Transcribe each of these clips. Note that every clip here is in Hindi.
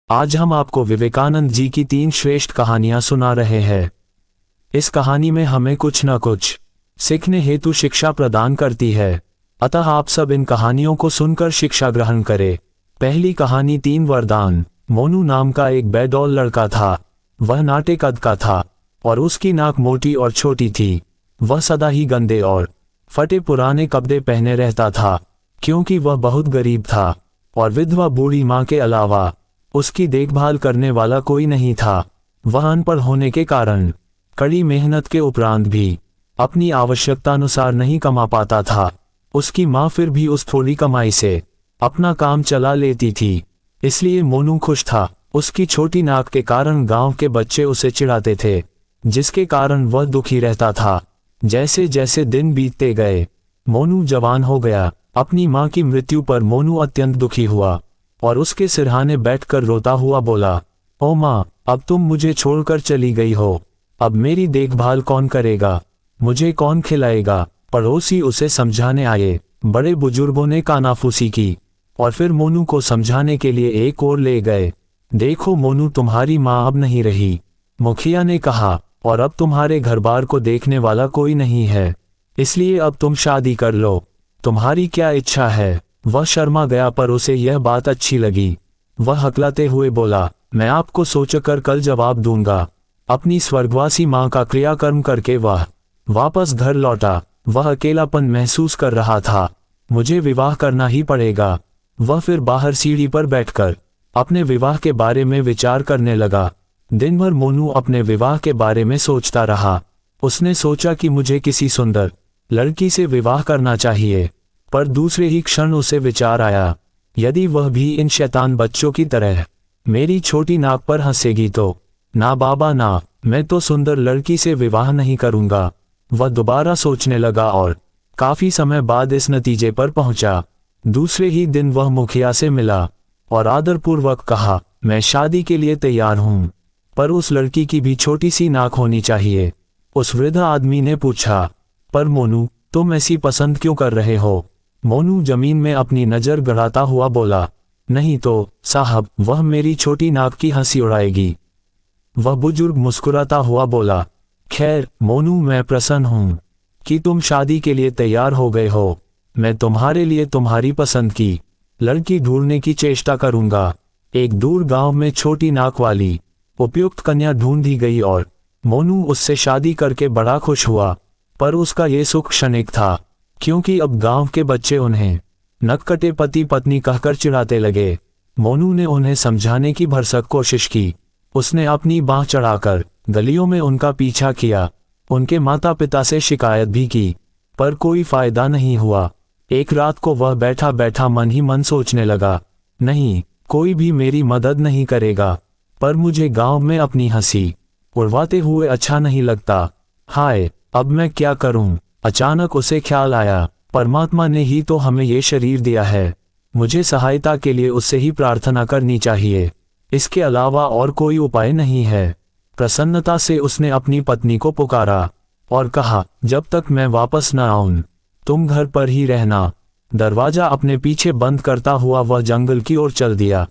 आज हम आपको विवेकानंद जी की 3 श्रेष्ठ कहानियां सुना रहे हैं। इस कहानी में हमें कुछ न कुछ सीखने हेतु शिक्षा प्रदान करती है, अतः आप सब इन कहानियों को सुनकर शिक्षा ग्रहण करें। पहली कहानी 3 वरदान। मोनू नाम का एक बेडौल लड़का था। वह नाटे कद का था और उसकी नाक मोटी और छोटी थी। वह सदा ही गंदे और फटे पुराने कपड़े पहने रहता था, क्योंकि वह बहुत गरीब था और विधवा बूढ़ी माँ के अलावा उसकी देखभाल करने वाला कोई नहीं था। वह अनपढ़ होने के कारण कड़ी मेहनत के उपरांत भी अपनी आवश्यकतानुसार नहीं कमा पाता था। उसकी माँ फिर भी उस थोड़ी कमाई से अपना काम चला लेती थी, इसलिए मोनू खुश था। उसकी छोटी नाक के कारण गांव के बच्चे उसे चिढ़ाते थे, जिसके कारण वह दुखी रहता था। जैसे जैसे दिन बीतते गए, मोनू जवान हो गया। अपनी माँ की मृत्यु पर मोनू अत्यंत दुखी हुआ और उसके सिरहाने बैठकर रोता हुआ बोला, ओ माँ, अब तुम मुझे छोड़कर चली गई हो। अब मेरी देखभाल कौन करेगा? मुझे कौन खिलाएगा? पड़ोसी उसे समझाने आए। बड़े बुजुर्गों ने कानाफूसी की और फिर मोनू को समझाने के लिए एक ओर ले गए। देखो मोनू, तुम्हारी माँ अब नहीं रही, मुखिया ने कहा, और अब तुम्हारे घर बार को देखने वाला कोई नहीं है, इसलिए अब तुम शादी कर लो। तुम्हारी क्या इच्छा है? वह शर्मा गया, पर उसे यह बात अच्छी लगी। वह हकलाते हुए बोला, मैं आपको सोचकर कल जवाब दूंगा। अपनी स्वर्गवासी माँ का क्रियाकर्म करके वह वापस घर लौटा। वह अकेलापन महसूस कर रहा था। मुझे विवाह करना ही पड़ेगा। वह फिर बाहर सीढ़ी पर बैठकर अपने विवाह के बारे में विचार करने लगा। दिन भर मोनू अपने विवाह के बारे में सोचता रहा। उसने सोचा कि मुझे किसी सुंदर लड़की से विवाह करना चाहिए, पर दूसरे ही क्षण उसे विचार आया, यदि वह भी इन शैतान बच्चों की तरह मेरी छोटी नाक पर हंसेगी तो ना बाबा ना, मैं तो सुंदर लड़की से विवाह नहीं करूंगा। वह दोबारा सोचने लगा और काफी समय बाद इस नतीजे पर पहुंचा। दूसरे ही दिन वह मुखिया से मिला और आदरपूर्वक कहा, मैं शादी के लिए तैयार हूं, पर उस लड़की की भी छोटी सी नाक होनी चाहिए। उस वृद्ध आदमी ने पूछा, पर मोनू, तुम ऐसी पसंद क्यों कर रहे हो? मोनू जमीन में अपनी नजर गड़ाता हुआ बोला, नहीं तो साहब, वह मेरी छोटी नाक की हंसी उड़ाएगी। वह बुजुर्ग मुस्कुराता हुआ बोला, खैर मोनू, मैं प्रसन्न हूं कि तुम शादी के लिए तैयार हो गए हो। मैं तुम्हारे लिए तुम्हारी पसंद की लड़की ढूंढने की चेष्टा करूंगा। एक दूर गांव में छोटी नाक वाली उपयुक्त कन्या ढूंढी गई और मोनू उससे शादी करके बड़ा खुश हुआ। पर उसका ये सुख क्षणिक था, क्योंकि अब गांव के बच्चे उन्हें नटखटे पति पत्नी कहकर चिढ़ाते लगे। मोनू ने उन्हें समझाने की भरसक कोशिश की। उसने अपनी बाँह चढ़ाकर गलियों में उनका पीछा किया। उनके माता पिता से शिकायत भी की, पर कोई फायदा नहीं हुआ। एक रात को वह बैठा बैठा मन ही मन सोचने लगा, नहीं, कोई भी मेरी मदद नहीं करेगा, पर मुझे गांव में अपनी हंसी उड़वाते हुए अच्छा नहीं लगता। हाय, अब मैं क्या करूं? अचानक उसे ख्याल आया, परमात्मा ने ही तो हमें ये शरीर दिया है, मुझे सहायता के लिए उससे ही प्रार्थना करनी चाहिए। इसके अलावा और कोई उपाय नहीं है। प्रसन्नता से उसने अपनी पत्नी को पुकारा और कहा, जब तक मैं वापस न आऊं, तुम घर पर ही रहना। दरवाजा अपने पीछे बंद करता हुआ वह जंगल की ओर चल दिया।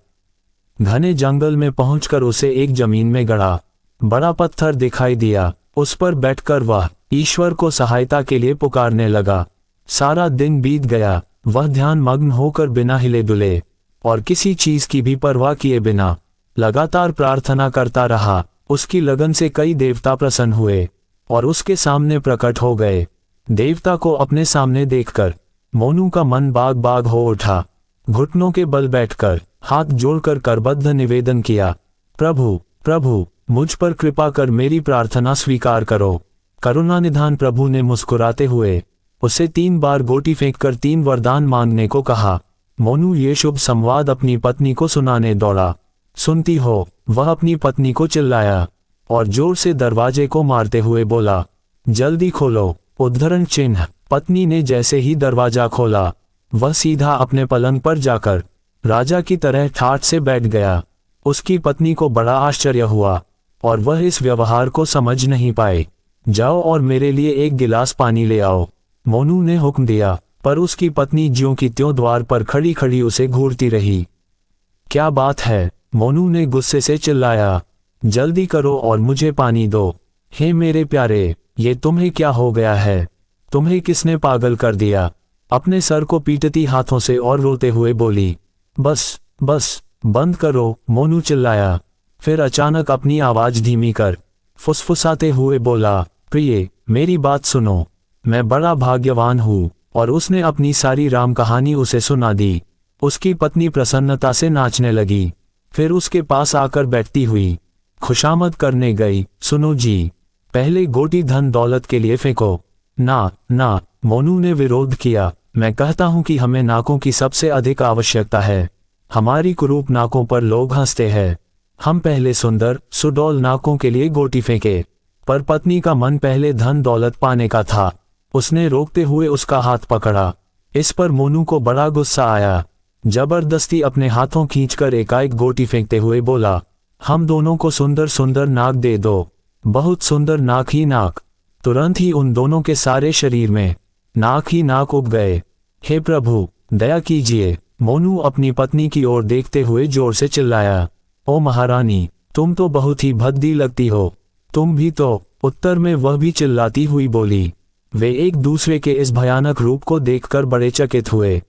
घने जंगल में पहुंचकर उसे एक जमीन में गड़ा बड़ा पत्थर दिखाई दिया। उस पर बैठकर वह ईश्वर को सहायता के लिए पुकारने लगा। सारा दिन बीत गया। वह ध्यान मग्न होकर बिना हिले डुले और किसी चीज की भी परवाह किए बिना लगातार प्रार्थना करता रहा। उसकी लगन से कई देवता प्रसन्न हुए और उसके सामने प्रकट हो गए। देवता को अपने सामने देखकर मोनू का मन बाग बाग हो उठा। घुटनों के बल बैठकर हाथ जोड़कर करबद्ध निवेदन किया, प्रभु प्रभु, मुझ पर कृपा कर मेरी प्रार्थना स्वीकार करो। करुणानिधान प्रभु ने मुस्कुराते हुए उसे 3 बार गोटी फेंककर 3 वरदान मांगने को कहा। मोनू ये शुभ संवाद अपनी पत्नी को सुनाने दौड़ा। सुनती हो? वह अपनी पत्नी को चिल्लाया और जोर से दरवाजे को मारते हुए बोला, जल्दी खोलो। उद्धरण चिन्ह। पत्नी ने जैसे ही दरवाजा खोला, वह सीधा अपने पलंग पर जाकर राजा की तरह ठाठ से बैठ गया। उसकी पत्नी को बड़ा आश्चर्य हुआ और वह इस व्यवहार को समझ नहीं पाए। जाओ और मेरे लिए एक गिलास पानी ले आओ, मोनू ने हुक्म दिया, पर उसकी पत्नी ज्यों की त्यों द्वार पर खड़ी खड़ी उसे घूरती रही। क्या बात है? मोनू ने गुस्से से चिल्लाया, जल्दी करो और मुझे पानी दो। हे मेरे प्यारे, ये तुम्हें क्या हो गया है? तुम्हें किसने पागल कर दिया? अपने सर को पीटती हाथों से और रोते हुए बोली। बस बस बंद करो, मोनू चिल्लाया। फिर अचानक अपनी आवाज धीमी कर फुसफुसाते हुए बोला, प्रिय मेरी बात सुनो, मैं बड़ा भाग्यवान हूँ। और उसने अपनी सारी राम कहानी उसे सुना दी। उसकी पत्नी प्रसन्नता से नाचने लगी, फिर उसके पास आकर बैठती हुई खुशामद करने गई। सुनो जी, पहले गोटी धन दौलत के लिए फेंको। ना ना, मोनू ने विरोध किया। मैं कहता हूं कि हमें नाकों की सबसे अधिक आवश्यकता है। हमारी कुरूप नाकों पर लोग हंसते हैं। हम पहले सुंदर सुडौल नाकों के लिए गोटी फेंके। पर पत्नी का मन पहले धन दौलत पाने का था। उसने रोकते हुए उसका हाथ पकड़ा। इस पर मोनू को बड़ा गुस्सा आया। जबरदस्ती अपने हाथों खींचकर एकाएक गोटी फेंकते हुए बोला, हम दोनों को सुंदर सुंदर नाक दे दो, बहुत सुंदर नाक ही नाक। तुरंत ही उन दोनों के सारे शरीर में नाक ही नाक उग गए। हे प्रभु, दया कीजिए, मोनू अपनी पत्नी की ओर देखते हुए जोर से चिल्लाया। ओ महारानी, तुम तो बहुत ही भद्दी लगती हो। तुम भी तो, उत्तर में वह भी चिल्लाती हुई बोली। वे एक दूसरे के इस भयानक रूप को देखकर बड़े चकित हुए।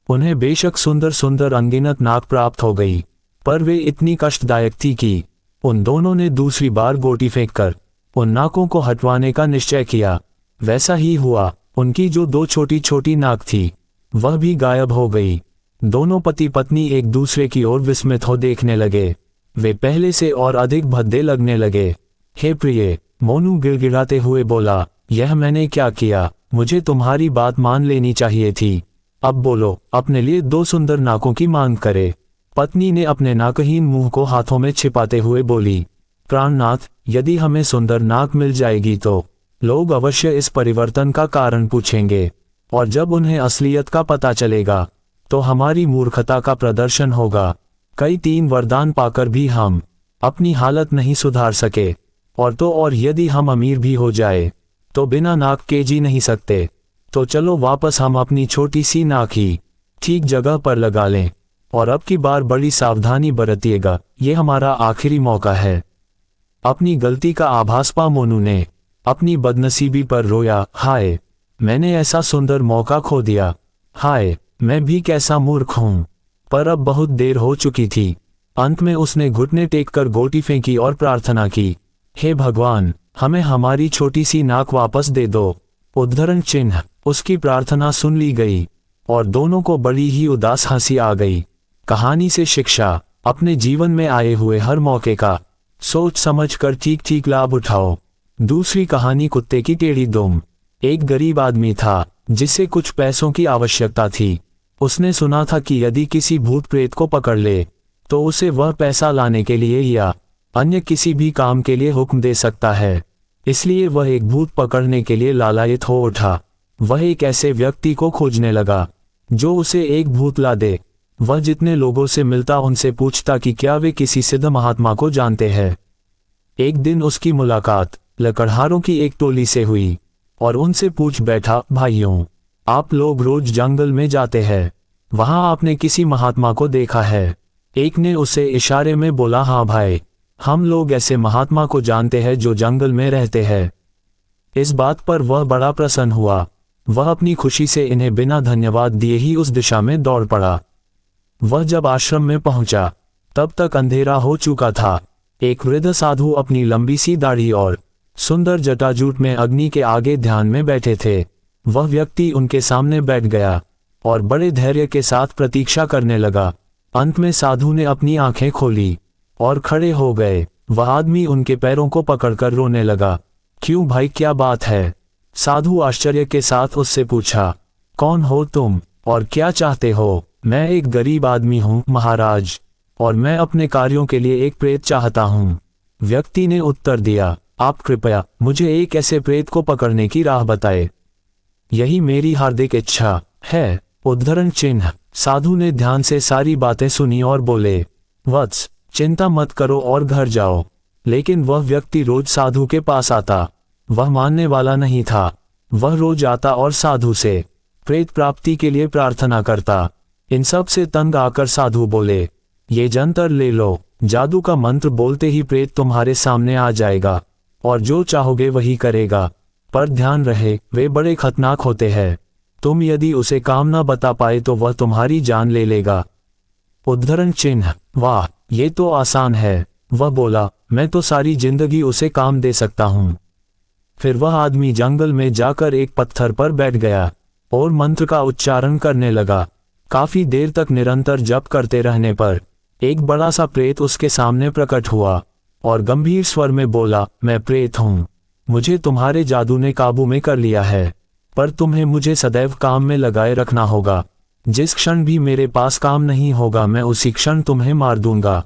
उन्हें बेशक सुंदर सुंदर अनगिनत नाक प्राप्त हो गई, पर वे इतनी कष्टदायक थी कि उन दोनों ने दूसरी बार गोटी फेंककर उन नाकों को हटवाने का निश्चय किया। वैसा ही हुआ। उनकी जो दो छोटी छोटी नाक थी वह भी गायब हो गई। दोनों पति पत्नी एक दूसरे की ओर विस्मित हो देखने लगे। वे पहले से और अधिक भद्दे लगने लगे। हे प्रिय, मोनू गिड़गिड़ाते हुए बोला, यह मैंने क्या किया? मुझे तुम्हारी बात मान लेनी चाहिए थी। अब बोलो, अपने लिए दो सुंदर नाकों की मांग करे। पत्नी ने अपने नाकहीन मुंह को हाथों में छिपाते हुए बोली, प्राणनाथ, यदि हमें सुंदर नाक मिल जाएगी तो लोग अवश्य इस परिवर्तन का कारण पूछेंगे, और जब उन्हें असलियत का पता चलेगा तो हमारी मूर्खता का प्रदर्शन होगा। कई 3 वरदान पाकर भी हम अपनी हालत नहीं सुधार सके, और तो और यदि हम अमीर भी हो जाए तो बिना नाक के जी नहीं सकते। तो चलो वापस हम अपनी छोटी सी नाक ही ठीक जगह पर लगा लें, और अब की बार बड़ी सावधानी बरतिएगा, ये हमारा आखिरी मौका है। अपनी गलती का आभास पा मोनू ने अपनी बदनसीबी पर रोया, हाय, मैंने ऐसा सुंदर मौका खो दिया। हाय, मैं भी कैसा मूर्ख हूं। पर अब बहुत देर हो चुकी थी। अंत में उसने घुटने टेककर गोटी फेंकी और प्रार्थना की, हे भगवान, हमें हमारी छोटी सी नाक वापस दे दो। उद्धरण चिन्ह। उसकी प्रार्थना सुन ली गई और दोनों को बड़ी ही उदास हंसी आ गई। कहानी से शिक्षा, अपने जीवन में आए हुए हर मौके का सोच समझ कर ठीक ठीक लाभ उठाओ। दूसरी कहानी, कुत्ते की टेढ़ी दुम। एक गरीब आदमी था जिसे कुछ पैसों की आवश्यकता थी। उसने सुना था कि यदि किसी भूत प्रेत को पकड़ ले तो उसे वह पैसा लाने के लिए या अन्य किसी भी काम के लिए हुक्म दे सकता है। इसलिए वह एक भूत पकड़ने के लिए लालायित हो उठा। वह एक ऐसे व्यक्ति को खोजने लगा जो उसे एक भूत ला दे। वह जितने लोगों से मिलता उनसे पूछता कि क्या वे किसी सिद्ध महात्मा को जानते हैं। एक दिन उसकी मुलाकात लकड़हारों की एक टोली से हुई और उनसे पूछ बैठा, भाइयों, आप लोग रोज जंगल में जाते हैं, वहां आपने किसी महात्मा को देखा है? एक ने उसे इशारे में बोला, हाँ भाई, हम लोग ऐसे महात्मा को जानते हैं जो जंगल में रहते हैं। इस बात पर वह बड़ा प्रसन्न हुआ। वह अपनी खुशी से इन्हें बिना धन्यवाद दिए ही उस दिशा में दौड़ पड़ा। वह जब आश्रम में पहुंचा तब तक अंधेरा हो चुका था। एक वृद्ध साधु अपनी लंबी सी दाढ़ी और सुंदर जटाजूट में अग्नि के आगे ध्यान में बैठे थे। वह व्यक्ति उनके सामने बैठ गया और बड़े धैर्य के साथ प्रतीक्षा करने लगा। अंत में साधु ने अपनी आंखें खोली और खड़े हो गए। वह आदमी उनके पैरों को पकड़कर रोने लगा। क्यों भाई, क्या बात है? साधु आश्चर्य के साथ उससे पूछा, कौन हो तुम और क्या चाहते हो? मैं एक गरीब आदमी हूं महाराज, और मैं अपने कार्यों के लिए एक प्रेत चाहता हूं। व्यक्ति ने उत्तर दिया, आप कृपया मुझे एक ऐसे प्रेत को पकड़ने की राह बताए, यही मेरी हार्दिक इच्छा है। उद्धरण चिन्ह। साधु ने ध्यान से सारी बातें सुनी और बोले, वत्स, चिंता मत करो और घर जाओ। लेकिन वह व्यक्ति रोज साधु के पास आता। वह मानने वाला नहीं था। वह रोज आता और साधु से प्रेत प्राप्ति के लिए प्रार्थना करता। इन सब से तंग आकर साधु बोले, ये जंतर ले लो। जादू का मंत्र बोलते ही प्रेत तुम्हारे सामने आ जाएगा और जो चाहोगे वही करेगा, पर ध्यान रहे वे बड़े खतरनाक होते हैं। तुम यदि उसे काम न बता पाए तो वह तुम्हारी जान ले लेगा। उद्धरण चिन्ह। वाह, ये तो आसान है। वह बोला, मैं तो सारी जिंदगी उसे काम दे सकता हूँ। फिर वह आदमी जंगल में जाकर एक पत्थर पर बैठ गया और मंत्र का उच्चारण करने लगा। काफी देर तक निरंतर जप करते रहने पर एक बड़ा सा प्रेत उसके सामने प्रकट हुआ और गंभीर स्वर में बोला, मैं प्रेत हूँ, मुझे तुम्हारे जादू ने काबू में कर लिया है, पर तुम्हें मुझे सदैव काम में लगाए रखना होगा। जिस क्षण भी मेरे पास काम नहीं होगा मैं उसी क्षण तुम्हें मार दूंगा।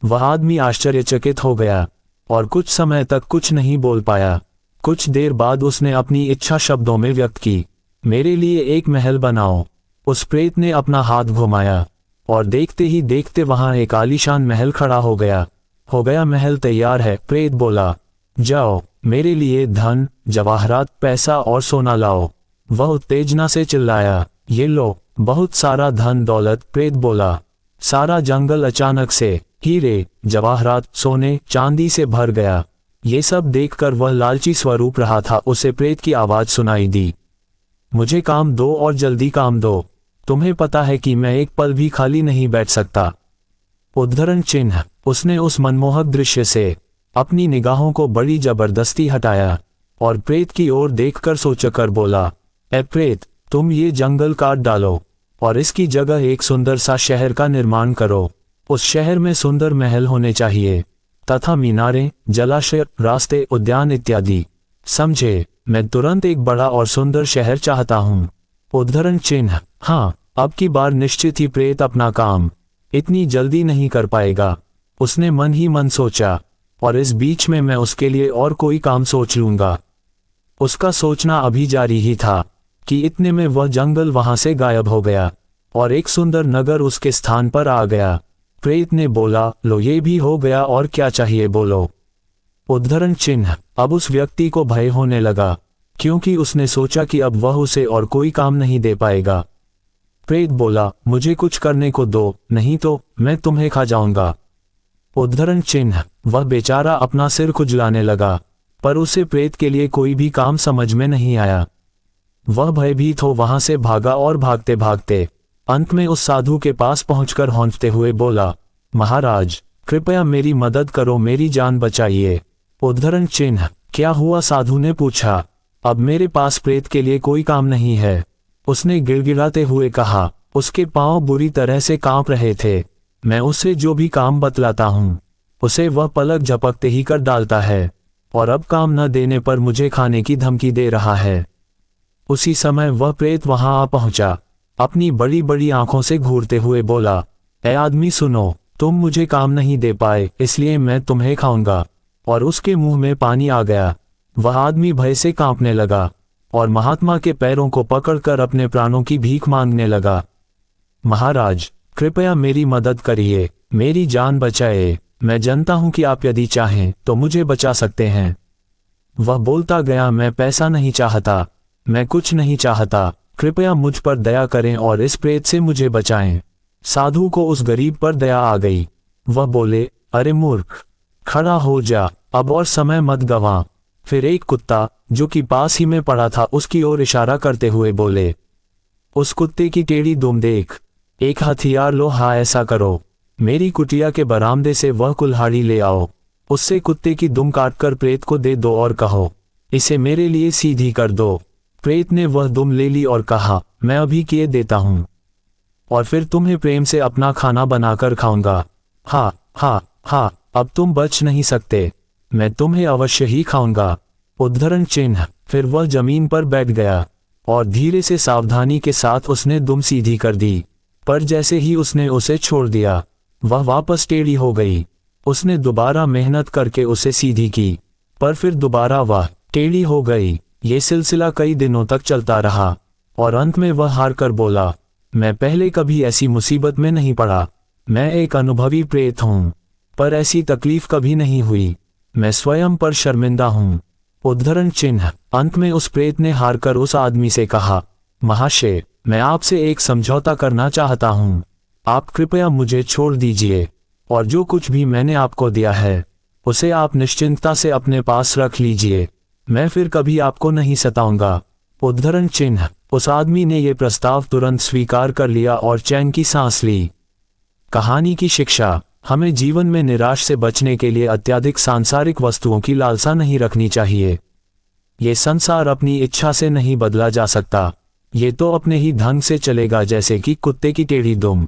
वह आदमी आश्चर्यचकित हो गया और कुछ समय तक कुछ नहीं बोल पाया। कुछ देर बाद उसने अपनी इच्छा शब्दों में व्यक्त की, मेरे लिए एक महल बनाओ। उस प्रेत ने अपना हाथ घुमाया और देखते ही देखते वहां एक आलीशान महल खड़ा हो गया। महल तैयार है। प्रेत बोला, जाओ, मेरे लिए धन, जवाहरात, पैसा और सोना लाओ। वह उत्तेजना से चिल्लाया, ये लो, बहुत सारा धन दौलत। प्रेत बोला, सारा जंगल अचानक से हीरे, जवाहरात, सोने, चांदी से भर गया। ये सब देखकर वह लालची स्वरूप रहा था। उसे प्रेत की आवाज सुनाई दी, मुझे काम दो और जल्दी काम दो। तुम्हें पता है कि मैं एक पल भी खाली नहीं बैठ सकता। उद्धरण चिन्ह। उसने उस मनमोहक दृश्य से अपनी निगाहों को बड़ी जबरदस्ती हटाया और प्रेत की ओर देखकर सोचकर बोला, ए प्रेत, तुम ये जंगल काट डालो और इसकी जगह एक सुंदर सा शहर का निर्माण करो। उस शहर में सुंदर महल होने चाहिए तथा मीनारें, जलाशय, रास्ते, उद्यान इत्यादि। समझे? मैं तुरंत एक बड़ा और सुंदर शहर चाहता हूँ। उद्धरण चिन्ह। हाँ, अब की बार निश्चित ही प्रेत अपना काम इतनी जल्दी नहीं कर पाएगा, उसने मन ही मन सोचा, और इस बीच में मैं उसके लिए और कोई काम सोच लूंगा। उसका सोचना अभी जारी ही था कि इतने में वह जंगल वहां से गायब हो गया और एक सुंदर नगर उसके स्थान पर आ गया। प्रेत ने बोला, लो, ये भी हो गया, और क्या चाहिए बोलो। उद्धरण चिन्ह। अब उस व्यक्ति को भय होने लगा क्योंकि उसने सोचा कि अब वह उसे और कोई काम नहीं दे पाएगा। प्रेत बोला, मुझे कुछ करने को दो, नहीं तो मैं तुम्हें खा जाऊंगा। उद्धरण चिन्ह। वह बेचारा अपना सिर खुजलाने लगा, पर उसे प्रेत के लिए कोई भी काम समझ में नहीं आया। वह भयभीत हो वहां से भागा और भागते भागते अंत में उस साधु के पास पहुंचकर हौंचते हुए बोला, महाराज, कृपया मेरी मदद करो, मेरी जान बचाइए। उद्धरण चिन्ह। क्या हुआ? साधु ने पूछा। अब मेरे पास प्रेत के लिए कोई काम नहीं है, उसने गिड़गिड़ाते हुए कहा। उसके पांव बुरी तरह से कांप रहे थे। मैं उसे जो भी काम बतलाता हूँ उसे वह पलक झपकते ही कर डालता है, और अब काम न देने पर मुझे खाने की धमकी दे रहा है। उसी समय वह प्रेत वहां आ पहुंचा, अपनी बड़ी बड़ी आंखों से घूरते हुए बोला, ए आदमी सुनो, तुम मुझे काम नहीं दे पाए इसलिए मैं तुम्हें खाऊंगा। और उसके मुंह में पानी आ गया। वह आदमी भय से कांपने लगा और महात्मा के पैरों को पकड़कर अपने प्राणों की भीख मांगने लगा। महाराज, कृपया मेरी मदद करिए, मेरी जान बचाए। मैं जानता हूं कि आप यदि चाहें तो मुझे बचा सकते हैं। वह बोलता गया, मैं पैसा नहीं चाहता, मैं कुछ नहीं चाहता, कृपया मुझ पर दया करें और इस प्रेत से मुझे बचाएं। साधु को उस गरीब पर दया आ गई। वह बोले, अरे मूर्ख, खड़ा हो जा, अब और समय मत गंवा। फिर एक कुत्ता जो कि पास ही में पड़ा था उसकी ओर इशारा करते हुए बोले, उस कुत्ते की टेढ़ी दुम देख, एक हथियार लो, हाँ ऐसा करो, मेरी कुटिया के बरामदे से वह कुल्हाड़ी ले आओ, उससे कुत्ते की दुम काटकर प्रेत को दे दो और कहो, इसे मेरे लिए सीधी कर दो। प्रेत ने वह दुम ले ली और कहा, मैं अभी किए देता हूं, और फिर तुम्हें प्रेम से अपना खाना बनाकर खाऊंगा। हाँ हाँ हाँ, अब तुम बच नहीं सकते, मैं तुम्हें अवश्य ही खाऊंगा। उद्धरण चिन्ह। फिर वह जमीन पर बैठ गया और धीरे से सावधानी के साथ उसने दुम सीधी कर दी, पर जैसे ही उसने उसे छोड़ दिया वह वापस टेढ़ी हो गई। उसने दोबारा मेहनत करके उसे सीधी की, पर फिर दोबारा वह टेढ़ी हो गई। ये सिलसिला कई दिनों तक चलता रहा और अंत में वह हार कर बोला, मैं पहले कभी ऐसी मुसीबत में नहीं पड़ा, मैं एक अनुभवी प्रेत हूँ, पर ऐसी तकलीफ कभी नहीं हुई, मैं स्वयं पर शर्मिंदा हूँ। उद्धरण चिन्ह। अंत में उस प्रेत ने हार कर उस आदमी से कहा, महाशय, मैं आपसे एक समझौता करना चाहता हूँ, आप कृपया मुझे छोड़ दीजिए और जो कुछ भी मैंने आपको दिया है उसे आप निश्चिंतता से अपने पास रख लीजिए। मैं फिर कभी आपको नहीं सताऊंगा। उद्धरण चिन्ह। उस आदमी ने यह प्रस्ताव तुरंत स्वीकार कर लिया और चैन की सांस ली। कहानी की शिक्षा। हमें जीवन में निराश से बचने के लिए अत्यधिक सांसारिक वस्तुओं की लालसा नहीं रखनी चाहिए। ये संसार अपनी इच्छा से नहीं बदला जा सकता, ये तो अपने ही ढंग से चलेगा, जैसे कि कुत्ते की टेढ़ी दुम।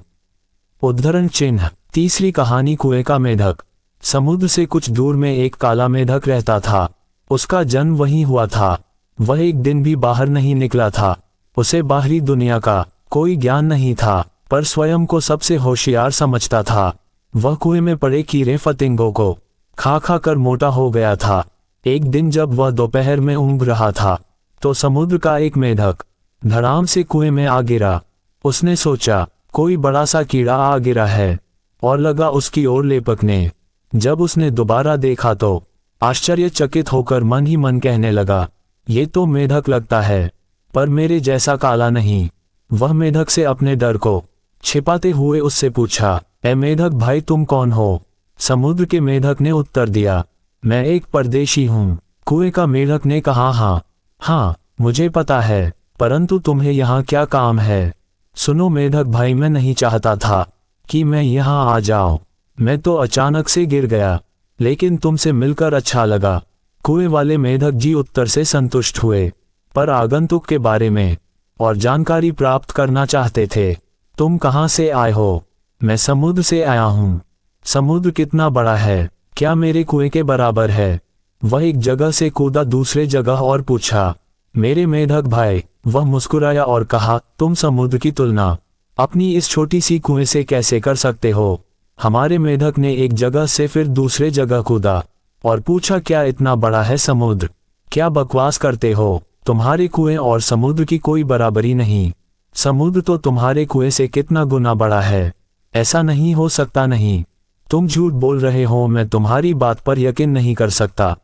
उद्धरण चिन्ह। तीसरी कहानी कुएं का मेढक। समुद्र से कुछ दूर में एक काला मेढक रहता था। उसका जन्म वहीं हुआ था। वह एक दिन भी बाहर नहीं निकला था। उसे बाहरी दुनिया का कोई ज्ञान नहीं था, पर स्वयं को सबसे होशियार समझता था। वह कुएं में पड़े कीड़े फतिंगों को खा खा कर मोटा हो गया था। एक दिन जब वह दोपहर में ऊँघ रहा था तो समुद्र का एक मेढक धड़ाम से कुएं में आ गिरा। उसने सोचा कोई बड़ा सा कीड़ा आ गिरा है और लगा उसकी ओर लेपकने। जब उसने दोबारा देखा तो आश्चर्यचकित होकर मन ही मन कहने लगा, ये तो मेढक लगता है, पर मेरे जैसा काला नहीं। वह मेढक से अपने डर को छिपाते हुए उससे पूछा, ए मेढक भाई तुम कौन हो? समुद्र के मेढक ने उत्तर दिया, मैं एक परदेशी हूँ। कुएं का मेढक ने कहा, हाँ मुझे पता है, परंतु तुम्हें यहाँ क्या काम है? सुनो मेढक भाई, मैं नहीं चाहता था कि मैं यहाँ आ जाऊं। मैं तो अचानक से गिर गया, लेकिन तुमसे मिलकर अच्छा लगा। कुएं वाले मेढक जी उत्तर से संतुष्ट हुए, पर आगंतुक के बारे में और जानकारी प्राप्त करना चाहते थे। तुम कहाँ से आए हो? मैं समुद्र से आया हूँ। समुद्र कितना बड़ा है? क्या मेरे कुएं के बराबर है? वह एक जगह से कूदा दूसरे जगह और पूछा, मेरे मेढक भाई। वह मुस्कुराया और कहा, तुम समुद्र की तुलना अपनी इस छोटी सी कुएं से कैसे कर सकते हो? हमारे मेढक ने एक जगह से फिर दूसरे जगह कूदा और पूछा, क्या इतना बड़ा है समुद्र? क्या बकवास करते हो? तुम्हारे कुएं और समुद्र की कोई बराबरी नहीं। समुद्र तो तुम्हारे कुएं से कितना गुना बड़ा है। ऐसा नहीं हो सकता। नहीं, तुम झूठ बोल रहे हो। मैं तुम्हारी बात पर यकीन नहीं कर सकता।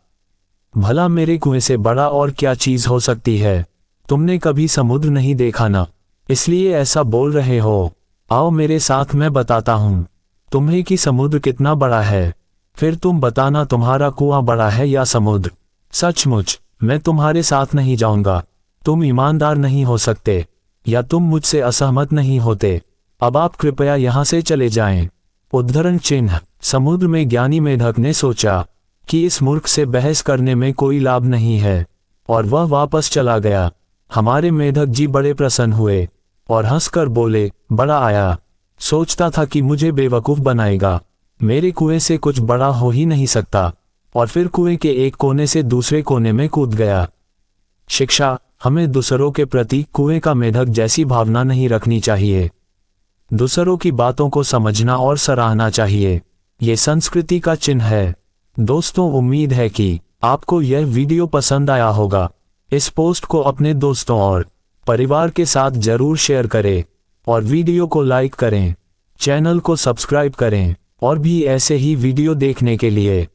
भला मेरे कुएं से बड़ा और क्या चीज हो सकती है? तुमने कभी समुद्र नहीं देखा ना, इसलिए ऐसा बोल रहे हो। आओ मेरे साथ, मैं बताता हूँ तुम्हें कि समुद्र कितना बड़ा है। फिर तुम बताना तुम्हारा कुआं बड़ा है या समुद्र। सचमुच मैं तुम्हारे साथ नहीं जाऊंगा। तुम ईमानदार नहीं हो सकते, या तुम मुझसे असहमत नहीं होते। अब आप कृपया यहाँ से चले जाएं। उद्धरण चिन्ह। समुद्र में ज्ञानी मेढक ने सोचा कि इस मूर्ख से बहस करने में कोई लाभ नहीं है, और वह वापस चला गया। हमारे मेढक जी बड़े प्रसन्न हुए और हंसकर बोले, बड़ा आया। सोचता था कि मुझे बेवकूफ बनाएगा। मेरे कुएं से कुछ बड़ा हो ही नहीं सकता। और फिर कुएं के एक कोने से दूसरे कोने में कूद गया। शिक्षा। हमें दूसरों के प्रति कुएं का मेढक जैसी भावना नहीं रखनी चाहिए। दूसरों की बातों को समझना और सराहना चाहिए। ये संस्कृति का चिन्ह है। दोस्तों, उम्मीद है कि आपको यह वीडियो पसंद आया होगा। इस पोस्ट को अपने दोस्तों और परिवार के साथ जरूर शेयर करें और वीडियो को लाइक करें, चैनल को सब्सक्राइब करें और भी ऐसे ही वीडियो देखने के लिए।